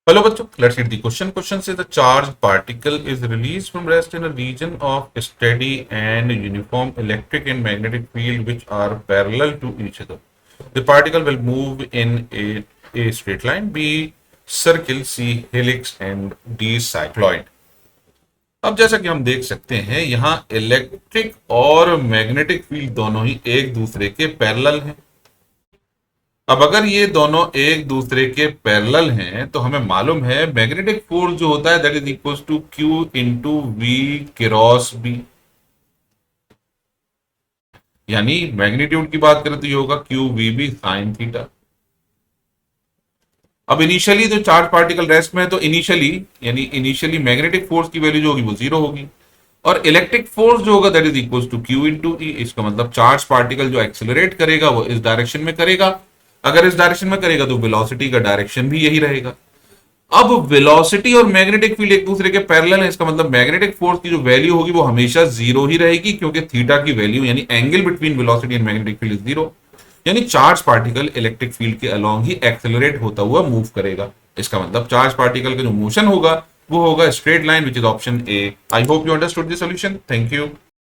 Hello बच्चों, let's read the question. Question says the charged particle is released from rest in a region of steady and uniform electric and magnetic field which are parallel to each other. The particle will move in A straight line, B circle, C helix and D cycloid. अब जैसा कि हम देख सकते हैं यहाँ electric और magnetic field दोनों ही एक दूसरे के पैरेलल हैं। अब अगर ये दोनों एक दूसरे के पैरेलल हैं तो हमें मालूम है मैग्नेटिक फोर्स जो होता है that is equal to Q into v cross B. यानी मैग्नीट्यूड की बात करें तो ये होगा q v B sine theta. अब इनिशियली जो चार्ज पार्टिकल रेस्ट में है तो इनिशियली मैग्नेटिक फोर्स की वैल्यू जो होगी वो जीरो होगी और इलेक्ट्रिक फोर्स जो होगा that is equal to Q into E. इसका मतलब चार्ज पार्टिकल जो एक्सेलरेट करेगा वो इस डायरेक्शन में करेगा। अगर इस डायरेक्शन में करेगा तो वेलोसिटी का डायरेक्शन भी यही रहेगा। अब वेलोसिटी और मैग्नेटिक फील्ड एक दूसरे के पैरेलल है, इसका मतलब मैग्नेटिक फोर्स की जो वैल्यू होगी वो हमेशा जीरो ही रहेगी क्योंकि थीटा की वैल्यू यानी angle between velocity and magnetic field is zero. यानी चार्ज पार्टिकल इलेक्ट्रिक फील्ड के अलोंग ही एक्सेलरेट होता हुआ मूव करेगा। इसका मतलब चार्ज पार्टिकल का जो मोशन होगा वो होगा straight line which is option A. I hope you understood the solution. Thank you.